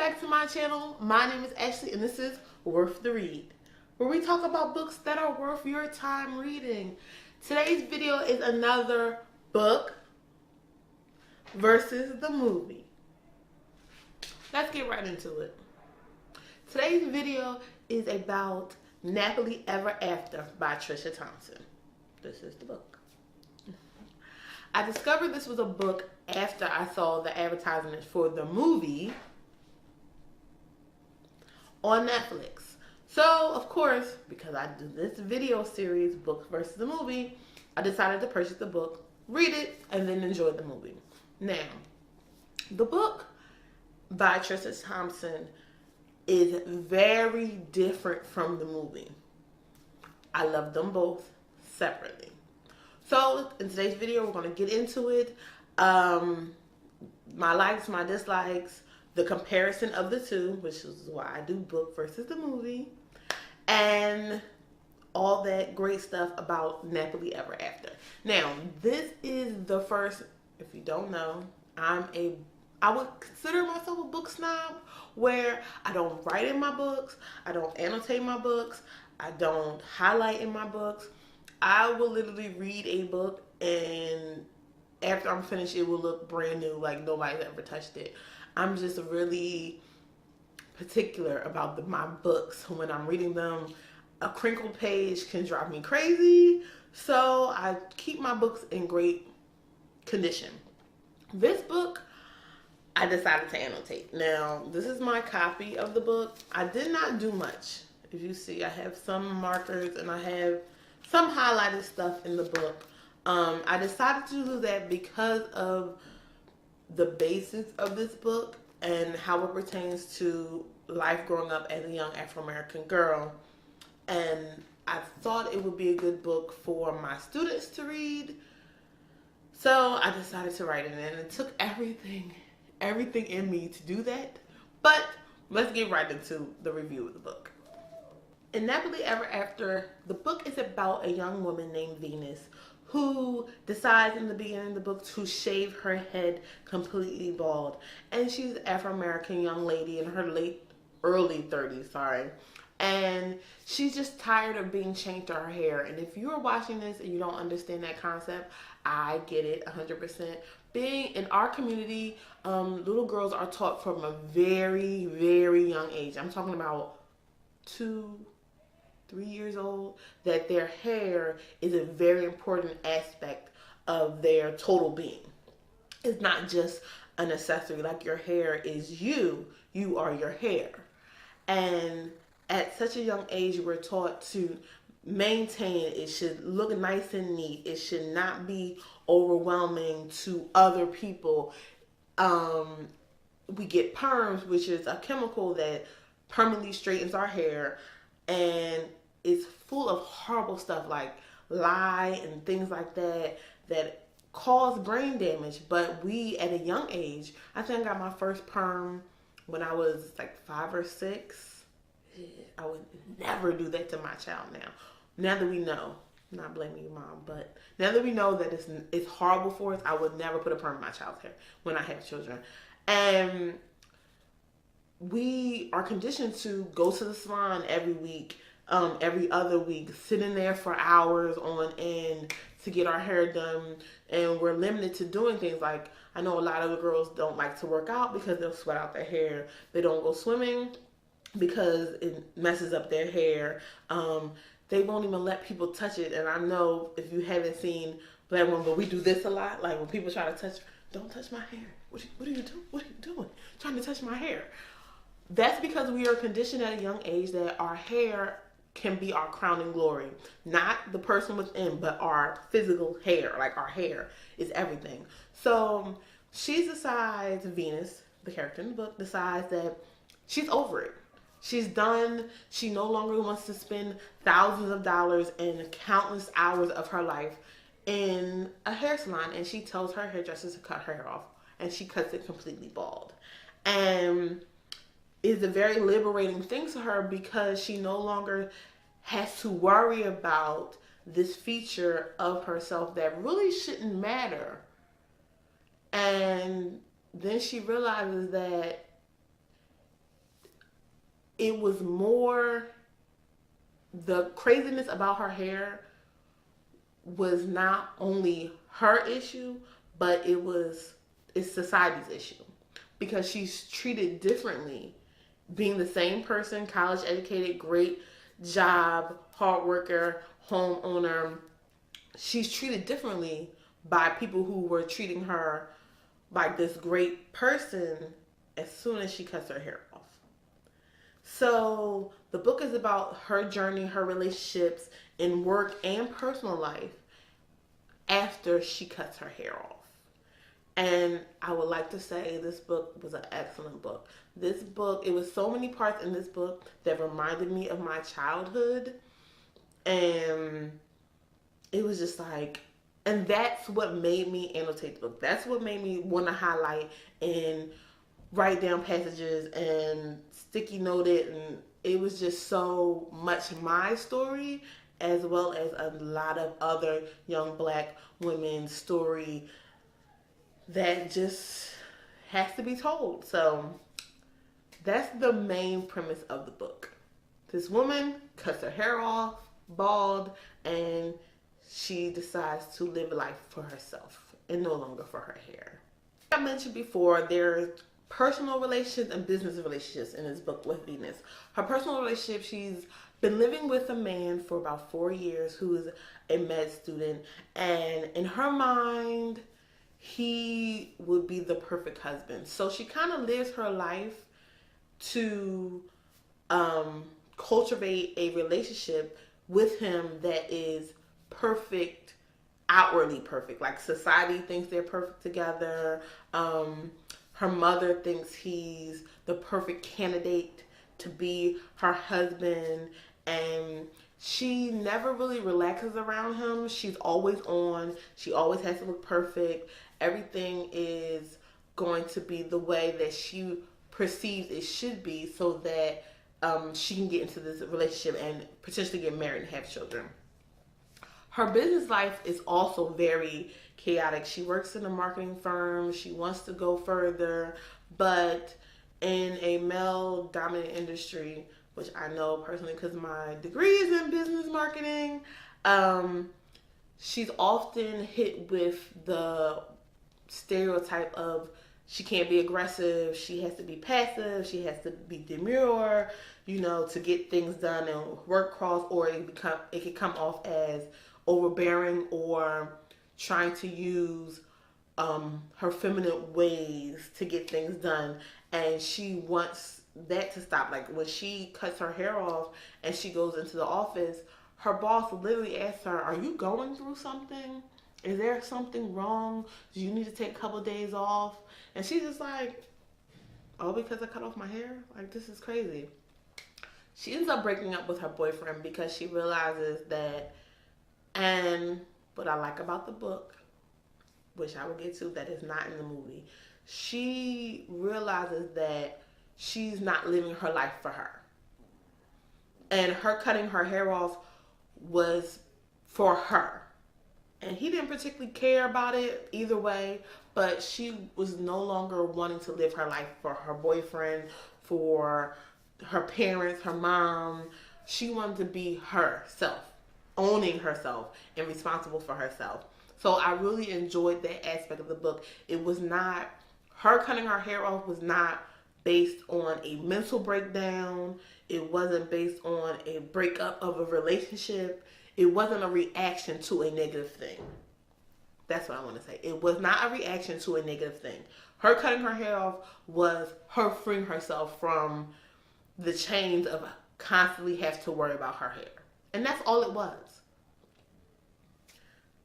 back to my channel. My name is Ashley and this is Worth the Read, where we talk about books that are worth your time reading. Today's video is another book versus the movie. Let's get right into it. Today's video is about Nappily Ever After by Trisha Thomas. This is the book. I discovered this was a book after I saw the advertisement for the movie on Netflix. So, of course, because I do this video series, book versus the movie, I decided to purchase the book, read it, and then enjoy the movie. Now, the book by Trisha Thomas is very different from the movie. I love them both separately. So, in today's video, we're going to get into it. My likes, my dislikes, the comparison of the two, which is why I do book versus the movie, and all that great stuff about Nappily Ever After. Now, this is the first, if you don't know, I would consider myself a book snob, where I don't write in my books, I don't annotate my books, I don't highlight in my books. I will literally read a book and after I'm finished, it will look brand new, like nobody's ever touched it. I'm just really particular about my books. When I'm reading them, a crinkled page can drive me crazy. So I keep my books in great condition. This book, I decided to annotate. Now, this is my copy of the book. I did not do much. If you see, I have some markers and I have some highlighted stuff in the book. I decided to do that because of the basics of this book and how it pertains to life growing up as a young Afro-American girl. And I thought it would be a good book for my students to read. So I decided to write it, and it took everything in me to do that. But let's get right into the review of the book. In Nappily Ever After, the book is about a young woman named Venus who decides in the beginning of the book to shave her head completely bald. And she's an Afro-American young lady in her early 30s, And she's just tired of being changed to her hair. And if you're watching this and you don't understand that concept, I get it 100%. Being in our community, little girls are taught from a very, very young age. I'm talking about 2-3 years old, that their hair is a very important aspect of their total being. It's not just an accessory. Like, your hair is you are your hair. And at such a young age, we're taught to maintain it. It should look nice and neat. It should not be overwhelming to other people. We get perms, which is a chemical that permanently straightens our hair, and it's full of horrible stuff like lye and things like that that cause brain damage. But we, at a young age, I think I got my first perm when I was like 5 or 6. I would never do that to my child now. Now that we know, I'm not blaming you, Mom, but now that we know that it's horrible for us, I would never put a perm in my child's hair when I have children. And we are conditioned to go to the salon every week, every other week, sitting there for hours on end to get our hair done. And we're limited to doing things like, I know a lot of the girls don't like to work out because they'll sweat out their hair. They don't go swimming because it messes up their hair. They won't even let people touch it. And I know if you haven't seen Black Women, but we do this a lot. Like, when people try to touch, don't touch my hair. What are you doing? What are you doing? Trying to touch my hair. That's because we are conditioned at a young age that our hair can be our crowning glory. Not the person within, but our physical hair. Like, our hair is everything. So she decides, Venus, the character in the book, decides that she's over it. She's done. She no longer wants to spend thousands of dollars and countless hours of her life in a hair salon. And she tells her hairdresser to cut her hair off. And she cuts it completely bald. And it's a very liberating thing to her because she no longer has to worry about this feature of herself that really shouldn't matter. And then she realizes that it was more, the craziness about her hair was not only her issue, but it's society's issue, because she's treated differently, being the same person, college educated, great job, hard worker, homeowner. She's treated differently by people who were treating her like this great person as soon as she cuts her hair off. So the book is about her journey, her relationships in work and personal life after she cuts her hair off. And I would like to say this book was an excellent book. This book, it was so many parts in this book that reminded me of my childhood. And it was just like, and that's what made me annotate the book. That's what made me want to highlight and write down passages and sticky note it. And it was just so much my story, as well as a lot of other young Black women's story that just has to be told. So that's the main premise of the book. This woman cuts her hair off, bald, and she decides to live life for herself and no longer for her hair. Like I mentioned before, there's personal relationships and business relationships in this book with Venus. Her personal relationship, she's been living with a man for about 4 years who is a med student, and in her mind, he would be the perfect husband. So she kind of lives her life to cultivate a relationship with him that is perfect, outwardly perfect. Like society thinks they're perfect together. Her mother thinks he's the perfect candidate to be her husband, and she never really relaxes around him. She's always on. She always has to look perfect. Everything is going to be the way that she perceives it should be, so that she can get into this relationship and potentially get married and have children. Her business life is also very chaotic. She works in a marketing firm. She wants to go further, but in a male-dominant industry, which I know personally because my degree is in business marketing, she's often hit with the stereotype of she can't be aggressive, she has to be passive, she has to be demure, to get things done and work cross, or it can come off as overbearing or trying to use her feminine ways to get things done. And she wants that to stop. Like when she cuts her hair off and she goes into the office, her boss literally asks her, "Are you going through something? Is there something wrong? Do you need to take a couple of days off?" And she's just like, "Oh, because I cut off my hair? Like, this is crazy." She ends up breaking up with her boyfriend because she realizes that, and what I like about the book, which I will get to, that is not in the movie, she realizes that she's not living her life for her. And her cutting her hair off was for her. And he didn't particularly care about it either way, but she was no longer wanting to live her life for her boyfriend, for her parents, her mom. She wanted to be herself, owning herself and responsible for herself. So I really enjoyed that aspect of the book. It was not, her cutting her hair off was not based on a mental breakdown. It wasn't based on a breakup of a relationship. It wasn't a reaction to a negative thing. That's what I want to say. It was not a reaction to a negative thing. Her cutting her hair off was her freeing herself from the chains of constantly have to worry about her hair. And that's all it was.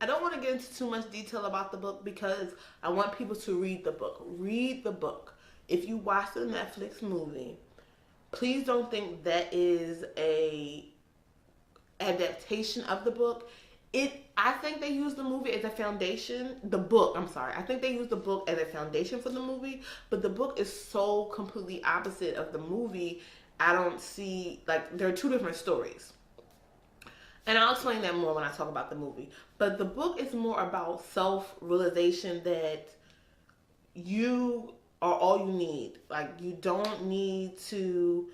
I don't want to get into too much detail about the book because I want people to read the book. Read the book. If you watch the Netflix movie, please don't think that is a adaptation of the book. I think they used the movie as a foundation. I think they used the book as a foundation for the movie, but the book is so completely opposite of the movie. I don't see, there are two different stories. And I'll explain that more when I talk about the movie. But the book is more about self-realization that you are all you need. Like, you don't need to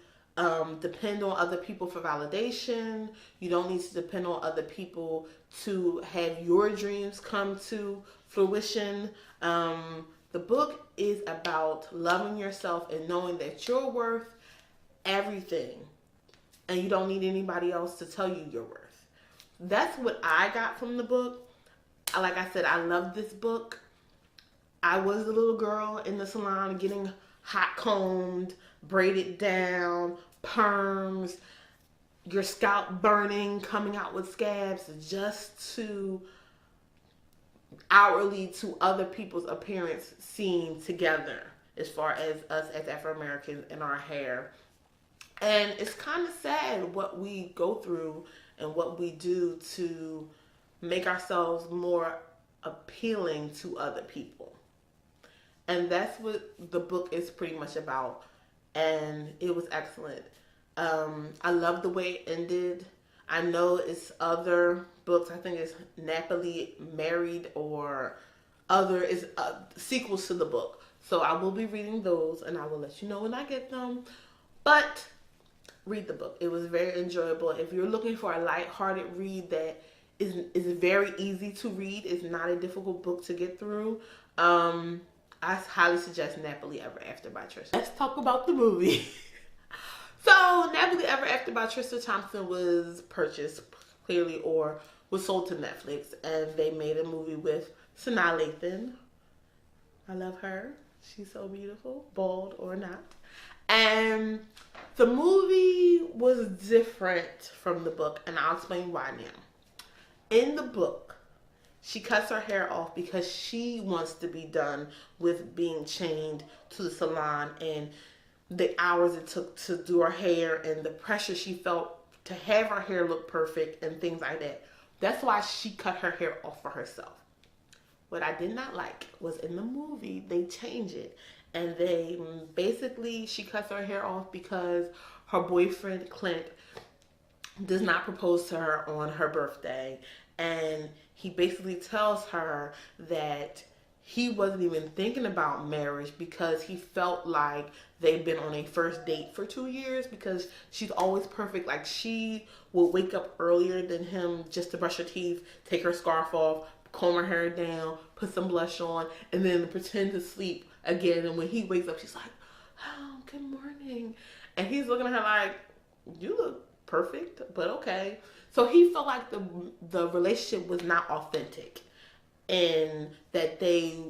depend on other people for validation. You don't need to depend on other people to have your dreams come to fruition. The book is about loving yourself and knowing that you're worth everything, and you don't need anybody else to tell you your worth. That's what I got from the book. Like I said, I love this book. I was a little girl in the salon getting hot combed, braided down, perms, your scalp burning, coming out with scabs, just to outwardly to other people's appearance seem together as far as us as Afro-Americans and our hair. And it's kind of sad what we go through and what we do to make ourselves more appealing to other people. And that's what the book is pretty much about. And it was excellent. I love the way it ended. I know it's other books. I think it's Nappily Married or other is sequels to the book. So I will be reading those and I will let you know when I get them. But read the book. It was very enjoyable. If you're looking for a lighthearted read that is very easy to read, it's not a difficult book to get through, I highly suggest Nappily Ever After by Trisha. Let's talk about the movie. So, Nappily Ever After by Trisha Thomas was purchased, clearly, or was sold to Netflix, and they made a movie with Sanaa Lathan. I love her. She's so beautiful, bald or not. And the movie was different from the book, and I'll explain why now. In the book, she cuts her hair off because she wants to be done with being chained to the salon and the hours it took to do her hair and the pressure she felt to have her hair look perfect and things like that. That's why she cut her hair off for herself. What I did not like was in the movie, they change it. And they basically, she cuts her hair off because her boyfriend, Clint, does not propose to her on her birthday. And he basically tells her that he wasn't even thinking about marriage because he felt like they'd been on a first date for 2 years because she's always perfect. Like, she will wake up earlier than him just to brush her teeth, take her scarf off, comb her hair down, put some blush on, and then pretend to sleep again. And when he wakes up, she's like, "Oh, good morning." And he's looking at her like, "You look perfect, but okay." So he felt like the relationship was not authentic and that they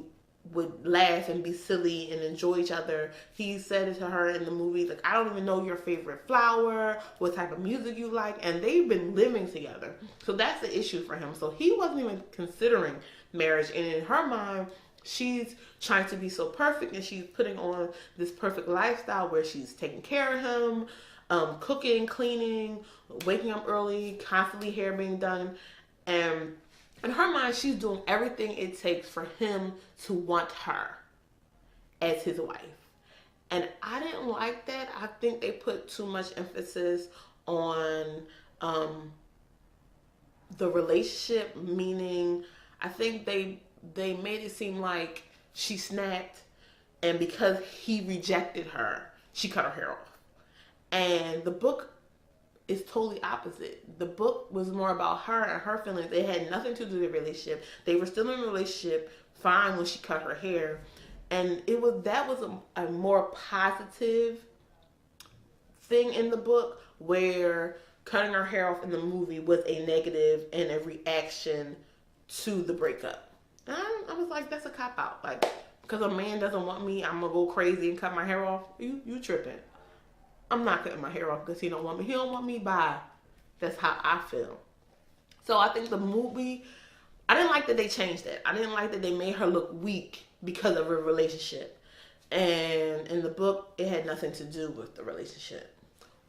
would laugh and be silly and enjoy each other. He said it to her in the movie, like, "I don't even know your favorite flower, what type of music you like," and they've been living together. So that's the issue for him. So he wasn't even considering marriage, and in her mind, she's trying to be so perfect and she's putting on this perfect lifestyle where she's taking care of him, cooking, cleaning, waking up early, constantly hair being done, and in her mind, she's doing everything it takes for him to want her as his wife. And I didn't like that. I think they put too much emphasis on the relationship, meaning I think they made it seem like she snapped, and because he rejected her, she cut her hair off. And the book is totally opposite. The book was more about her and her feelings. It had nothing to do with the relationship. They were still in a relationship fine when she cut her hair. And that was a more positive thing in the book, where cutting her hair off in the movie was a negative and a reaction to the breakup. And I was like, that's a cop-out. Like, because a man doesn't want me, I'm going to go crazy and cut my hair off? You tripping. I'm not cutting my hair off because he don't want me. He don't want me, bye. That's how I feel. So I think the movie, I didn't like that they changed that. I didn't like that they made her look weak because of a relationship. And in the book, it had nothing to do with the relationship.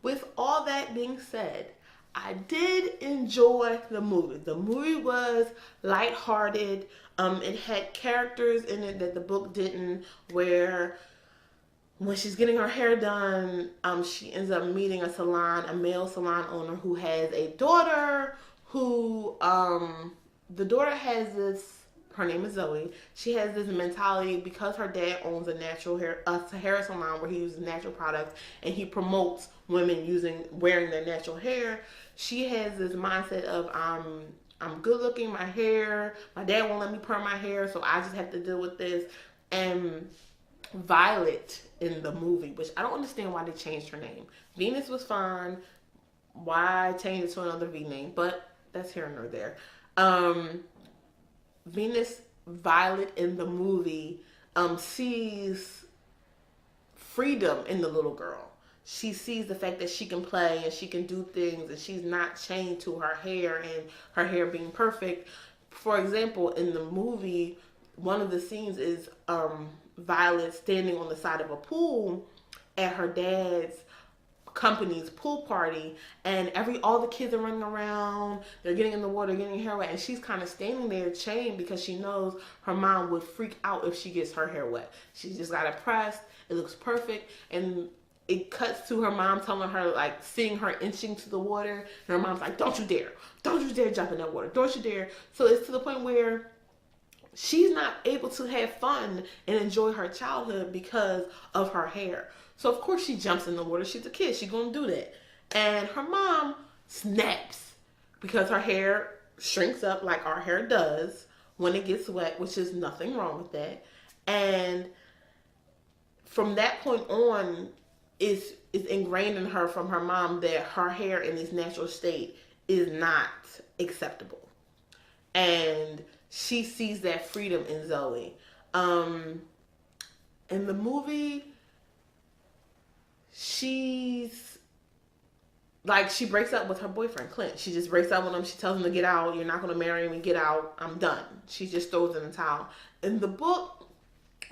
With all that being said, I did enjoy the movie. The movie was lighthearted. It had characters in it that the book didn't, where when she's getting her hair done, she ends up meeting a male salon owner who has a daughter who, the daughter has this her name is Zoe. She has this mentality because her dad owns a hair salon where he uses natural products and he promotes women wearing their natural hair. She has this mindset of I'm good looking, my dad won't let me perm my hair, so I just have to deal with this. And Violet in the movie, which I don't understand why they changed her name. Venus was fine. Why change it to another V name? But that's here nor there. Violet in the movie sees freedom in the little girl. She sees the fact that she can play and she can do things and she's not chained to her hair and her hair being perfect. For example, in the movie, one of the scenes is Violet standing on the side of a pool at her dad's company's pool party, and all the kids are running around, they're getting in the water, getting her hair wet, and she's kind of standing there chained because she knows her mom would freak out if she gets her hair wet. She just got it pressed, it looks perfect, and it cuts to her mom telling her, like, seeing her inching to the water, and her mom's like, don't you dare jump in that water, don't you dare. So it's to the point where she's not able to have fun and enjoy her childhood because of her hair. So of course she jumps in the water. She's a kid. She's going to do that. And her mom snaps because her hair shrinks up like our hair does when it gets wet, which is nothing wrong with that. And from that point on, it's ingrained in her from her mom that her hair in its natural state is not acceptable. And she sees that freedom in Zoe. In the movie, she breaks up with her boyfriend, Clint. She just breaks up with him. She tells him to get out. You're not going to marry me. Get out. I'm done. She just throws in the towel. In the book,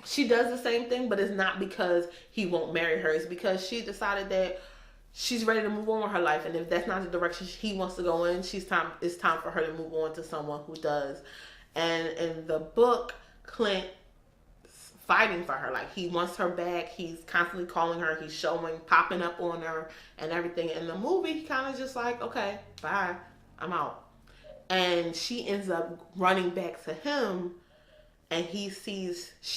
she does the same thing, but it's not because he won't marry her. It's because she decided that she's ready to move on with her life. And if that's not the direction he wants to go in, it's time for her to move on to someone who does. And in the book, Clint fighting for her. Like, he wants her back. He's constantly calling her. He's popping up on her and everything. In the movie, he kind of just like, okay, bye, I'm out. And she ends up running back to him, and she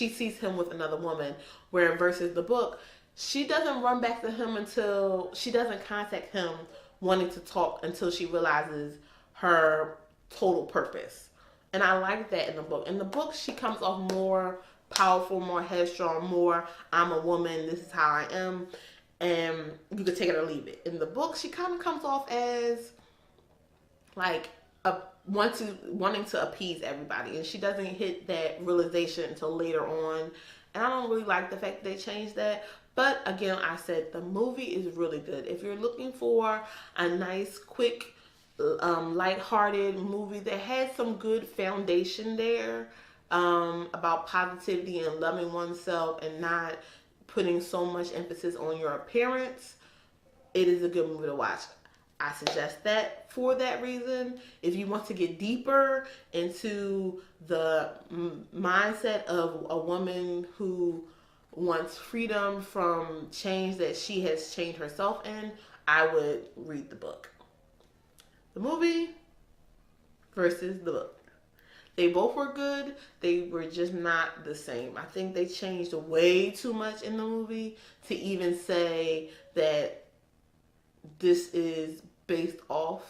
sees him with another woman. Where versus the book, she doesn't run back to him until she doesn't contact him wanting to talk until she realizes her total purpose. And I like that in the book. In the book, she comes off more powerful, more headstrong, more I'm a woman, this is how I am, and you can take it or leave it. In the book, she kind of comes off as like wanting to appease everybody, and she doesn't hit that realization until later on. And I don't really like the fact that they changed that. But again, I said the movie is really good. If you're looking for a nice, quick, lighthearted movie that has some good foundation there, about positivity and loving oneself and not putting so much emphasis on your appearance, it is a good movie to watch. I suggest that for that reason. If you want to get deeper into the mindset of a woman who wants freedom from change that she has changed herself in, I would read the book. The movie versus the book. They both were good. They were just not the same. I think they changed way too much in the movie to even say that this is based off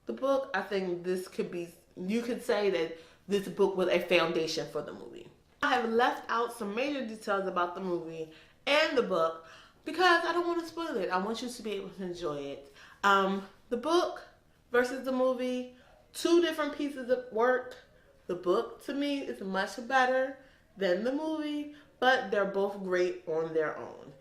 the book. I think you could say that this book was a foundation for the movie. I have left out some major details about the movie and the book because I don't want to spoil it. I want you to be able to enjoy it. The book versus the movie, two different pieces of work. The book, to me, is much better than the movie, but they're both great on their own.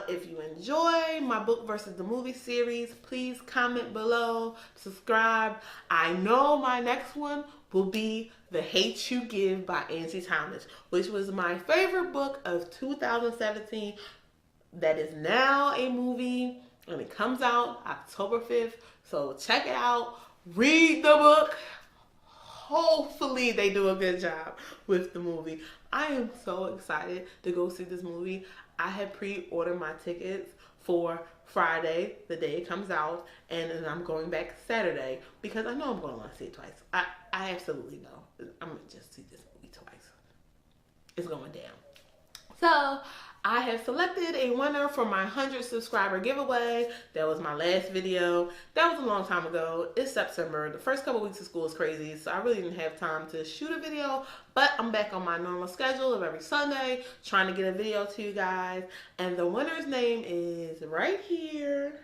If you enjoy my book versus the movie series, please comment below, subscribe. I know my next one will be The Hate You Give by Angie Thomas, which was my favorite book of 2017. That is now a movie, and it comes out October 5th. So check it out. Read the book. Hopefully they do a good job with the movie. I am so excited to go see this movie. I had pre-ordered my tickets for Friday, the day it comes out, and then I'm going back Saturday because I know I'm going to want to see it twice. I absolutely know. I'm gonna just see this movie twice. It's going down. So I have selected a winner for my 100 subscriber giveaway. That was my last video. That was a long time ago. It's September. The first couple weeks of school is crazy, so I really didn't have time to shoot a video, but I'm back on my normal schedule of every Sunday, trying to get a video to you guys. And the winner's name is right here.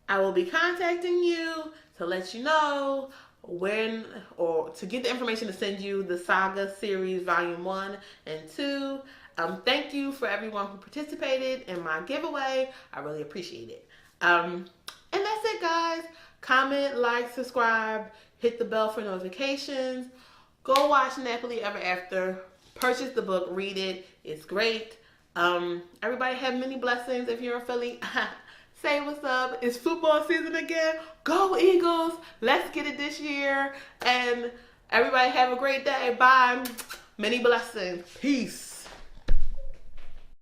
I will be contacting you to let you know when, or to get the information to send you the Saga series volume 1 and 2. Thank you for everyone who participated in my giveaway. I really appreciate it. And that's it, guys. Comment, like, subscribe, hit the bell for notifications. Go watch Nappily Ever After. Purchase the book, read it. It's great. Everybody have many blessings if you're in Philly. Say what's up. It's football season again. Go Eagles. Let's get it this year. And everybody have a great day. Bye. Many blessings. Peace.